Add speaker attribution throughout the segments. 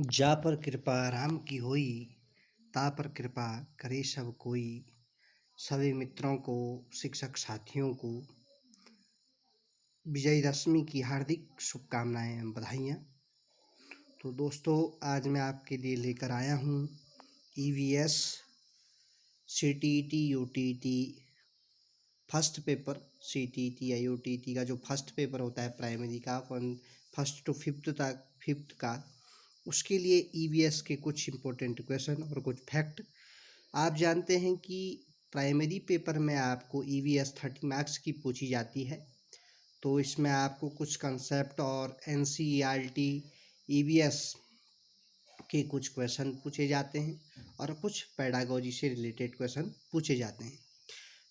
Speaker 1: जा पर कृपा राम की होई, ता पर कृपा करे सब कोई। सभी मित्रों को, शिक्षक साथियों को विजयदशमी की हार्दिक शुभकामनाएं एवं बधाइयाँ। तो दोस्तों, आज मैं आपके लिए लेकर आया हूँ EVS CTET UTT first paper. CTET या यूटीटी का जो फर्स्ट पेपर होता है प्राइमरी का, फर्स्ट टू फिफ्थ का, उसके लिए ईवीएस के कुछ इम्पोर्टेंट क्वेश्चन और कुछ फैक्ट। आप जानते हैं कि प्राइमरी पेपर में आपको ईवीएस 30 मार्क्स की पूछी जाती है। तो इसमें आपको कुछ कंसेप्ट और एनसीईआरटी ईवीएस के कुछ क्वेश्चन पूछे जाते हैं और कुछ पेडागोजी से रिलेटेड क्वेश्चन पूछे जाते हैं।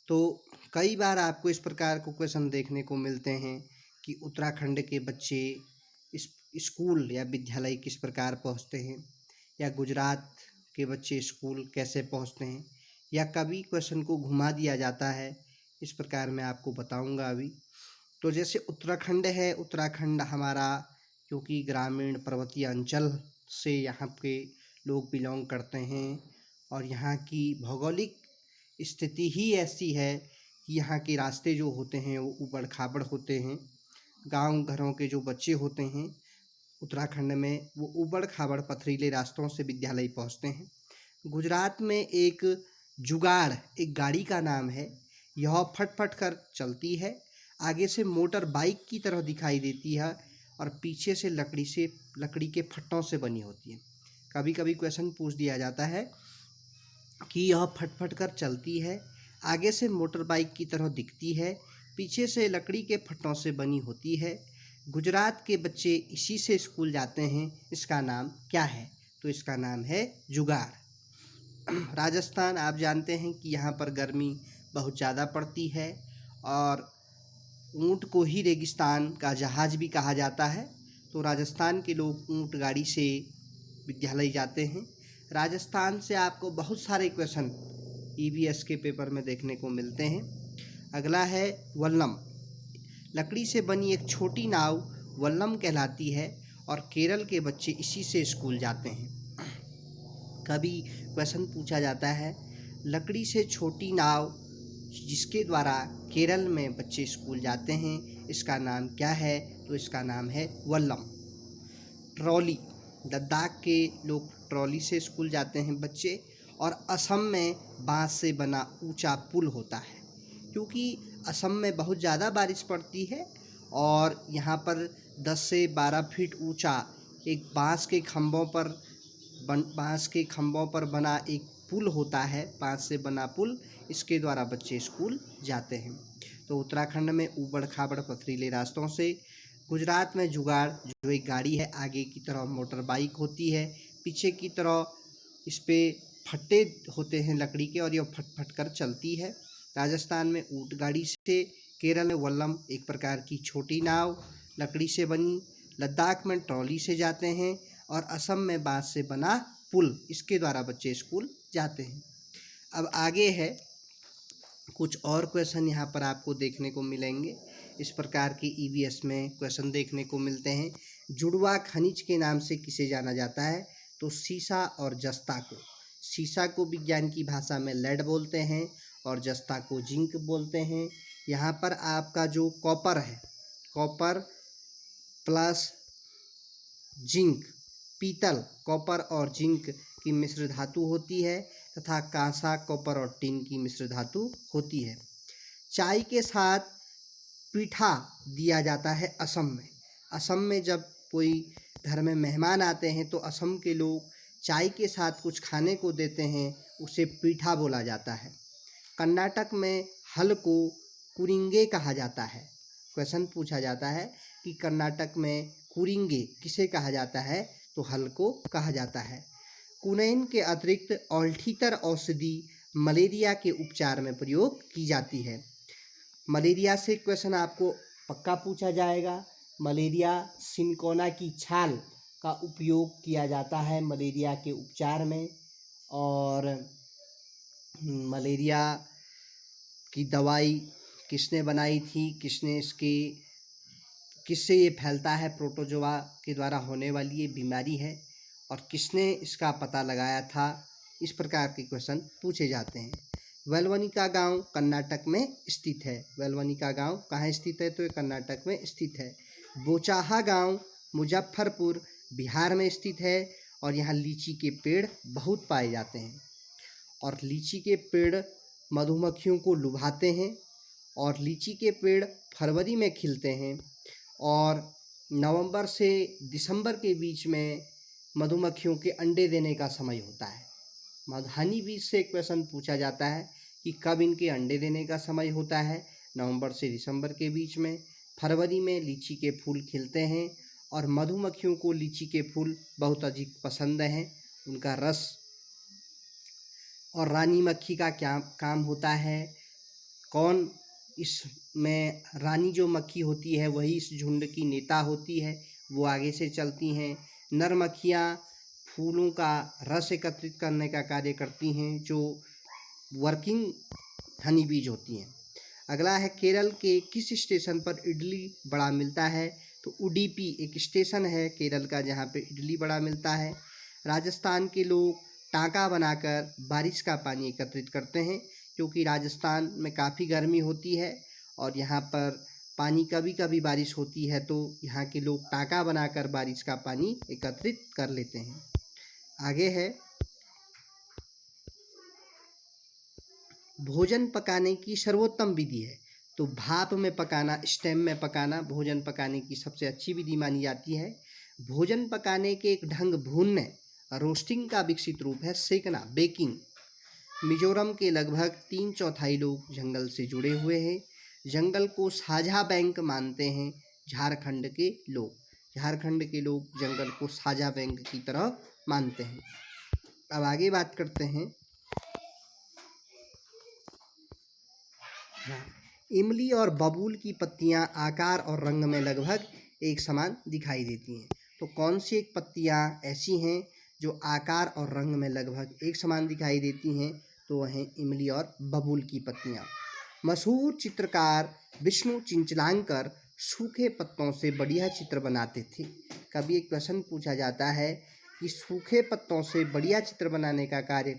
Speaker 1: तो कई बार आपको इस प्रकार को क्वेश्चन देखने को मिलते हैं कि उत्तराखंड के बच्चे इस स्कूल या विद्यालय किस प्रकार पहुंचते हैं, या गुजरात के बच्चे स्कूल कैसे पहुंचते हैं, या कभी क्वेश्चन को घुमा दिया जाता है। इस प्रकार मैं आपको बताऊंगा अभी। तो जैसे उत्तराखंड है, उत्तराखंड हमारा क्योंकि ग्रामीण पर्वतीय अंचल से यहाँ के लोग बिलोंग करते हैं और यहाँ की भौगोलिक स्थिति ही ऐसी है कि यहाँ के रास्ते जो होते हैं वो ऊबड़ खाबड़ होते हैं। गांव घरों के जो बच्चे होते हैं उत्तराखंड में, वो ऊबड़ खाबड़ पथरीले रास्तों से विद्यालय पहुँचते हैं। गुजरात में एक जुगाड़, एक गाड़ी का नाम है, यह फट फट कर चलती है, आगे से मोटर बाइक की तरह दिखाई देती है और पीछे से लकड़ी के फट्टों से बनी होती है। कभी कभी क्वेश्चन पूछ दिया जाता है कि यह फट फट कर चलती है, आगे से मोटर बाइक की तरह दिखती है, पीछे से लकड़ी के फट्टों से बनी होती है। गुजरात के बच्चे इसी से स्कूल जाते हैं, इसका नाम क्या है? तो इसका नाम है जुगाड़। राजस्थान, आप जानते हैं कि यहाँ पर गर्मी बहुत ज़्यादा पड़ती है और ऊँट को ही रेगिस्तान का जहाज़ भी कहा जाता है। तो राजस्थान के लोग ऊँट गाड़ी से विद्यालय जाते हैं। राजस्थान से आपको बहुत सारे क्वेश्चन ईवीएस के पेपर में देखने को मिलते हैं। अगला है वल्लम। लकड़ी से बनी एक छोटी नाव वल्लम कहलाती है और केरल के बच्चे इसी से स्कूल जाते हैं। कभी क्वेश्चन पूछा जाता है, लकड़ी से छोटी नाव जिसके द्वारा केरल में बच्चे स्कूल जाते हैं, इसका नाम क्या है? तो इसका नाम है वल्लम। ट्रॉली, लद्दाख के लोग ट्रॉली से स्कूल जाते हैं बच्चे। और असम में बांस से बना ऊंचा पुल होता है, क्योंकि असम में बहुत ज़्यादा बारिश पड़ती है और यहाँ पर 10 से 12 फीट ऊंचा एक बांस के खंभों पर बना एक पुल होता है, बांस से बना पुल, इसके द्वारा बच्चे स्कूल जाते हैं। तो उत्तराखंड में ऊबड़ खाबड़ पथरीले रास्तों से, गुजरात में जुगाड़ जो एक गाड़ी है, आगे की तरफ मोटर बाइक होती है, पीछे की तरफ इस पे फट्टे होते हैं लकड़ी के और यह फट फट कर चलती है। राजस्थान में ऊँट गाड़ी से, केरल में वल्लम एक प्रकार की छोटी नाव लकड़ी से बनी, लद्दाख में ट्रॉली से जाते हैं और असम में बांस से बना पुल, इसके द्वारा बच्चे स्कूल जाते हैं। अब आगे है, कुछ और क्वेश्चन यहाँ पर आपको देखने को मिलेंगे। इस प्रकार के ईवीएस में क्वेश्चन देखने को मिलते हैं। जुड़वा खनिज के नाम से किसे जाना जाता है? तो सीसा और जस्ता को। सीसा को विज्ञान की भाषा में लेड बोलते हैं और जस्ता को जिंक बोलते हैं। यहाँ पर आपका जो कॉपर है, कॉपर प्लस जिंक, पीतल, कॉपर और जिंक की मिश्र धातु होती है तथा कांसा, कॉपर और टिन की मिश्र धातु होती है। चाय के साथ पीठा दिया जाता है असम में। असम में जब कोई घर में मेहमान आते हैं तो असम के लोग चाय के साथ कुछ खाने को देते हैं, उसे पीठा बोला जाता है। कर्नाटक में हल को कुरिंगे कहा जाता है। क्वेश्चन पूछा जाता है कि कर्नाटक में कुरिंगे किसे कहा जाता है? तो हल को कहा जाता है। कुनैन के अतिरिक्त ऑल्थीतर औषधि मलेरिया के उपचार में प्रयोग की जाती है। मलेरिया से क्वेश्चन आपको पक्का पूछा जाएगा। मलेरिया सिनकोना की छाल का उपयोग किया जाता है मलेरिया के उपचार में। और मलेरिया की दवाई किसने बनाई थी, किससे ये फैलता है? प्रोटोजोआ के द्वारा होने वाली ये बीमारी है। और किसने इसका पता लगाया था, इस प्रकार के क्वेश्चन पूछे जाते हैं। वेलवनिका गांव कर्नाटक में स्थित है। वेलवनिका गांव कहाँ स्थित है, तो ये कर्नाटक में स्थित है। बोचाहा गांव मुजफ्फरपुर बिहार में स्थित है और यहाँ लीची के पेड़ बहुत पाए जाते हैं और लीची के पेड़ मधुमक्खियों को लुभाते हैं और लीची के पेड़ फरवरी में खिलते हैं और नवंबर से दिसंबर के बीच में मधुमक्खियों के अंडे देने का समय होता है। हनी बीज से क्वेश्चन पूछा जाता है कि कब इनके अंडे देने का समय होता है, नवंबर से दिसंबर के बीच में। फरवरी में लीची के फूल खिलते हैं और मधुमक्खियों को लीची के फूल बहुत अधिक पसंद हैं, उनका रस। और रानी मक्खी का क्या काम होता है, कौन इसमें रानी जो मक्खी होती है वही इस झुंड की नेता होती है, वो आगे से चलती हैं। नर मक्खियाँ फूलों का रस एकत्रित करने का कार्य करती हैं, जो वर्किंग हनी बीज होती हैं। अगला है केरल के किस स्टेशन पर इडली बड़ा मिलता है, तो उडुपी एक स्टेशन है केरल का जहाँ पे इडली बड़ा मिलता है। राजस्थान के लोग टाँका बनाकर बारिश का पानी एकत्रित करते हैं, क्योंकि राजस्थान में काफ़ी गर्मी होती है और यहाँ पर पानी कभी कभी बारिश होती है, तो यहाँ के लोग टाँका बनाकर बारिश का पानी एकत्रित कर लेते हैं। आगे है भोजन पकाने की सर्वोत्तम विधि है, तो भाप में पकाना, स्टेम में पकाना भोजन पकाने की सबसे अच्छी विधि मानी जाती है। भोजन पकाने के एक ढंग भूनने, रोस्टिंग का विकसित रूप है सेकना, बेकिंग। मिजोरम के लगभग 3/4 लोग जंगल से जुड़े हुए हैं। जंगल को साझा बैंक मानते हैं झारखंड के लोग। झारखंड के लोग जंगल को साझा बैंक की तरह मानते हैं। अब आगे बात करते हैं। इमली और बबूल की पत्तियां आकार और रंग में लगभग एक समान दिखाई देती हैं, तो कौन सी एक पत्तियां ऐसी हैं जो आकार और रंग में लगभग एक समान दिखाई देती हैं, तो वह हैं इमली और बबूल की पत्तियां। मशहूर चित्रकार विष्णु चिंचलांकर सूखे पत्तों से बढ़िया चित्र बनाते थे। कभी एक प्रश्न पूछा जाता है कि सूखे पत्तों से बढ़िया चित्र बनाने का कार्य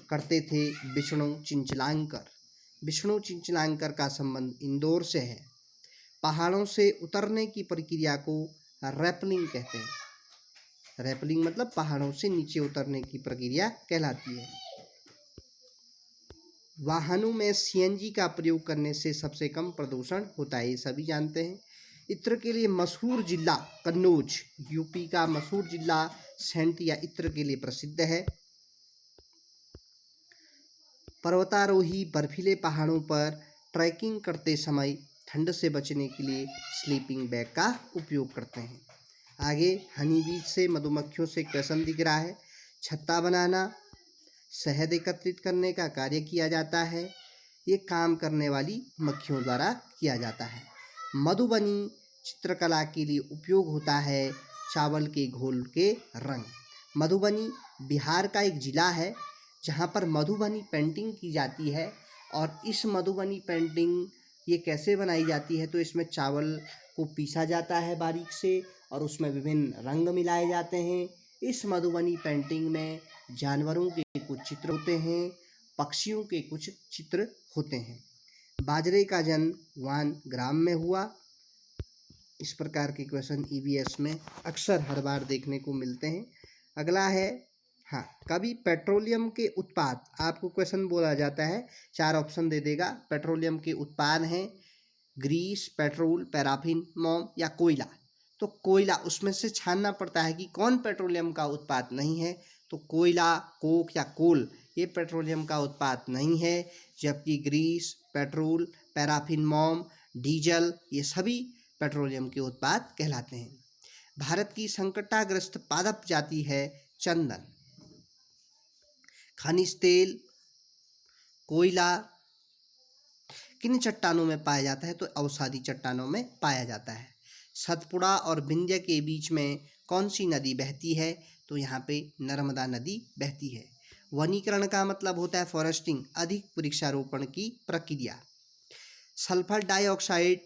Speaker 1: करते थे विष्णु चिंचलांकर। विष्णु चिंचलांकर का संबंध इंदौर से है। पहाड़ों से उतरने की प्रक्रिया को रैपलिंग कहते हैं। रैपलिंग मतलब पहाड़ों से नीचे उतरने की प्रक्रिया कहलाती है। वाहनों में सीएनजी का प्रयोग करने से सबसे कम प्रदूषण होता है, ये सभी जानते हैं। इत्र के लिए मशहूर जिला कन्नौज, यूपी का मशहूर जिला सेंट या इत्र के लिए प्रसिद्ध है। पर्वतारोही बर्फीले पहाड़ों पर ट्रैकिंग करते समय ठंड से बचने के लिए स्लीपिंग बैग का उपयोग करते हैं। आगे हनी बीज से मधुमक्खियों से क्वेश्चन दिख रहा है। छत्ता बनाना, शहद एकत्रित करने का कार्य किया जाता है, ये काम करने वाली मक्खियों द्वारा किया जाता है। मधुबनी चित्रकला के लिए उपयोग होता है चावल के घोल के रंग। मधुबनी बिहार का एक जिला है जहाँ पर मधुबनी पेंटिंग की जाती है और इस मधुबनी पेंटिंग ये कैसे बनाई जाती है, तो इसमें चावल को पीसा जाता है बारीक से और उसमें विभिन्न रंग मिलाए जाते हैं। इस मधुबनी पेंटिंग में जानवरों के कुछ चित्र होते हैं, पक्षियों के कुछ चित्र होते हैं। बाजरे का जन्म वान ग्राम में हुआ। इस प्रकार के क्वेश्चन ईवीएस में अक्सर हर बार देखने को मिलते हैं। अगला है, हाँ, कभी पेट्रोलियम के उत्पाद, आपको क्वेश्चन बोला जाता है, 4 ऑप्शन दे देगा। पेट्रोलियम के उत्पाद हैं ग्रीस, पेट्रोल, पैराफिन, मोम या कोयला। तो कोयला, उसमें से छानना पड़ता है कि कौन पेट्रोलियम का उत्पाद नहीं है, तो कोयला, कोक या कोल ये पेट्रोलियम का उत्पाद नहीं है, जबकि ग्रीस, पेट्रोल, पैराफिन, मोम, डीजल ये सभी पेट्रोलियम के उत्पाद कहलाते हैं। भारत की संकटाग्रस्त पादप जाति है चंदन। खनिज तेल, कोयला किन चट्टानों में पाया जाता है, तो अवसादी चट्टानों में पाया जाता है। सतपुड़ा और विंध्य के बीच में कौन सी नदी बहती है, तो यहाँ पे नर्मदा नदी बहती है। वनीकरण का मतलब होता है फॉरेस्टिंग, अधिक वृक्षारोपण की प्रक्रिया। सल्फर डाइऑक्साइड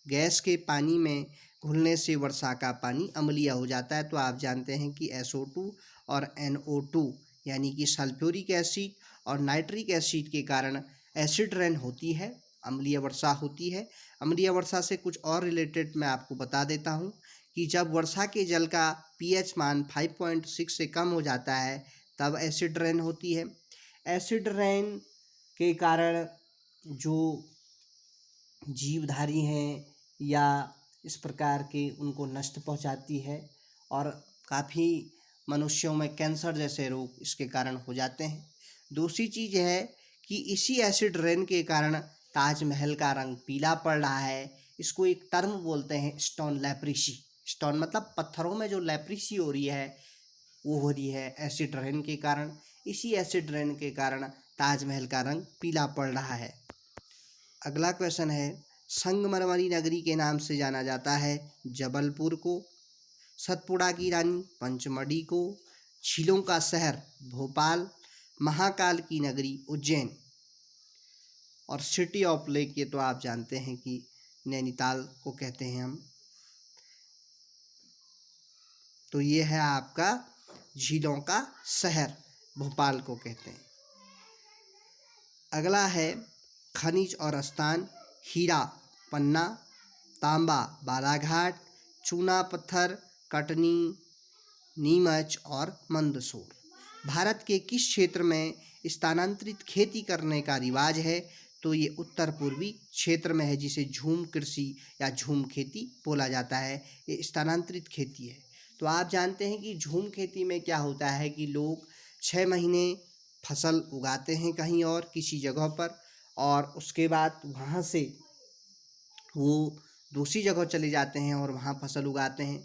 Speaker 1: गैस के पानी में घुलने से वर्षा का पानी अम्लीय हो जाता है। तो आप जानते हैं कि SO2 और NO2 यानी कि सल्फ्यूरिक एसिड और नाइट्रिक एसिड के कारण एसिड रेन होती है, अम्लीय वर्षा होती है। अम्लीय वर्षा से कुछ और रिलेटेड मैं आपको बता देता हूँ कि जब वर्षा के जल का pH मान 5.6 से कम हो जाता है तब एसिड रेन होती है। एसिड रेन के कारण जो जीवधारी हैं या इस प्रकार के उनको नष्ट पहुंचाती है और काफ़ी मनुष्यों में कैंसर जैसे रोग इसके कारण हो जाते हैं। दूसरी चीज़ है कि इसी एसिड रेन के कारण ताजमहल का रंग पीला पड़ रहा है। इसको एक टर्म बोलते हैं स्टोन लेप्रेसी। स्टोन मतलब पत्थरों में जो लेप्रेसी हो रही है वो हो रही है एसिड रेन के कारण। इसी एसिड रेन के कारण ताजमहल का रंग पीला पड़ रहा है। अगला क्वेश्चन है, संगमरमरी नगरी के नाम से जाना जाता है जबलपुर को, सतपुड़ा की रानी पंचमढ़ी को, झीलों का शहर भोपाल, महाकाल की नगरी उज्जैन और सिटी ऑफ लेक ये तो आप जानते हैं कि नैनीताल को कहते हैं हम। तो ये है आपका झीलों का शहर भोपाल को कहते हैं। अगला है खनिज और स्थान, हीरा पन्ना, तांबा बालाघाट, चूना पत्थर कटनी, नीमच और मंदसौर। भारत के किस क्षेत्र में स्थानांतरित खेती करने का रिवाज है? तो ये उत्तर पूर्वी क्षेत्र में है जिसे झूम कृषि या झूम खेती बोला जाता है। ये स्थानांतरित खेती है। तो आप जानते हैं कि झूम खेती में क्या होता है कि लोग 6 महीने फसल उगाते हैं कहीं और किसी जगह पर और उसके बाद वहाँ से वो दूसरी जगह चले जाते हैं और वहाँ फसल उगाते हैं।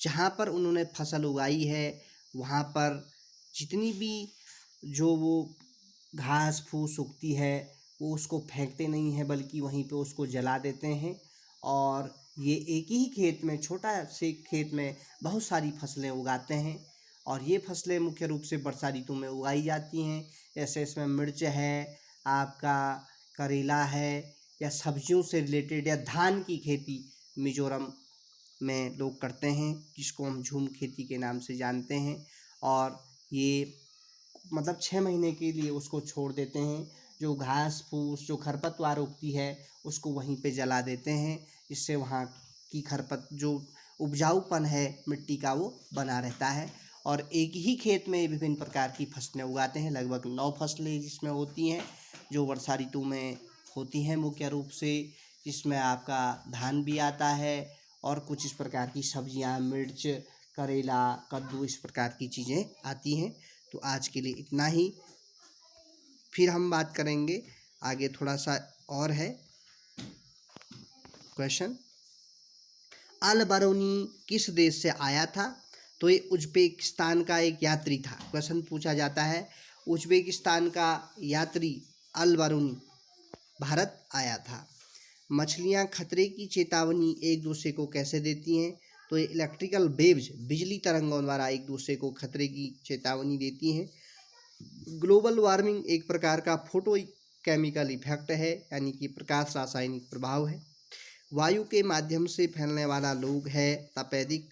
Speaker 1: जहाँ पर उन्होंने फसल उगाई है वहाँ पर जितनी भी जो वो घास फूस उगती है वो उसको फेंकते नहीं हैं बल्कि वहीं पे उसको जला देते हैं। और ये एक ही खेत में, छोटा से खेत में बहुत सारी फसलें उगाते हैं और ये फसलें मुख्य रूप से वर्षा ऋतु में उगाई जाती हैं। जैसे इसमें मिर्च है, आपका करेला है या सब्जियों से रिलेटेड या धान की खेती मिजोरम में लोग करते हैं जिसको हम झूम खेती के नाम से जानते हैं। और ये मतलब 6 महीने के लिए उसको छोड़ देते हैं। जो घास फूस जो खरपतवार उगती है उसको वहीं पे जला देते हैं, इससे वहाँ की खरपत जो उपजाऊपन है मिट्टी का वो बना रहता है। और एक ही खेत में विभिन्न प्रकार की फसलें उगाते हैं। लगभग 9 फसलें जिसमें होती हैं जो वर्षा ऋतु में होती हैं मुख्य रूप से, जिसमें आपका धान भी आता है और कुछ इस प्रकार की सब्जियां, मिर्च, करेला, कद्दू इस प्रकार की चीज़ें आती हैं। तो आज के लिए इतना ही, फिर हम बात करेंगे आगे। थोड़ा सा और है क्वेश्चन, अल बरूनी किस देश से आया था? तो ये उज्बेकिस्तान का एक यात्री था। क्वेश्चन पूछा जाता है, उज्बेकिस्तान का यात्री अल बरूनी भारत आया था। मछलियाँ खतरे की चेतावनी एक दूसरे को कैसे देती हैं? तो ये इलेक्ट्रिकल वेव्स, बिजली तरंगों द्वारा एक दूसरे को खतरे की चेतावनी देती हैं। ग्लोबल वार्मिंग एक प्रकार का फोटो केमिकल इफेक्ट है यानी कि प्रकाश रासायनिक प्रभाव है। वायु के माध्यम से फैलने वाला रोग है तपेदिक।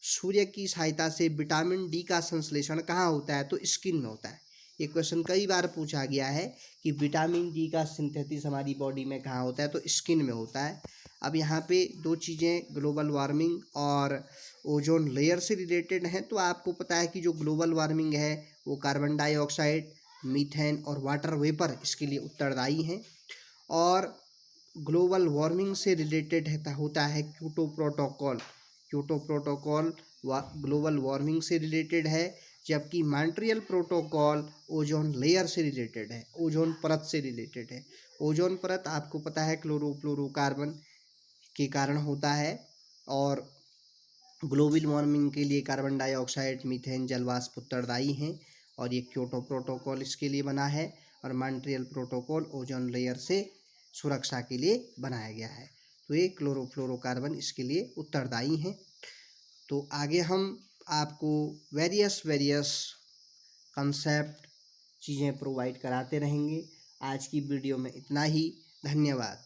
Speaker 1: सूर्य की सहायता से विटामिन डी का संश्लेषण कहाँ होता है? तो स्किन में होता है। ये क्वेश्चन कई बार पूछा गया है कि विटामिन डी का सिंथेसिस हमारी बॉडी में कहाँ होता है? तो स्किन में होता है। अब यहाँ पे दो चीज़ें ग्लोबल वार्मिंग और ओजोन लेयर से रिलेटेड हैं। तो आपको पता है कि जो ग्लोबल वार्मिंग है वो कार्बन डाइऑक्साइड, मीथेन और वाटर वेपर इसके लिए उत्तरदायी हैं। और ग्लोबल वार्मिंग से रिलेटेड होता है Kyoto protocol. Kyoto protocol global warming से रिलेटेड है, जबकि मॉन्ट्रियल प्रोटोकॉल ओजोन लेयर से रिलेटेड है, ओजोन परत से रिलेटेड है। ओजोन परत आपको पता है क्लोरोफ्लोरोकार्बन के कारण होता है और ग्लोबल वार्मिंग के लिए कार्बन डाइऑक्साइड, मीथेन, जलवाष्प उत्तरदायी हैं और ये क्योटो प्रोटोकॉल इसके लिए बना है। और मॉन्ट्रियल प्रोटोकॉल ओजोन लेयर से सुरक्षा के लिए बनाया गया है। तो ये क्लोरोफ्लोरोकार्बन इसके लिए उत्तरदायी हैं। तो आगे हम आपको वेरियस कंसेप्ट चीज़ें प्रोवाइड कराते रहेंगे। आज की वीडियो में इतना ही, धन्यवाद।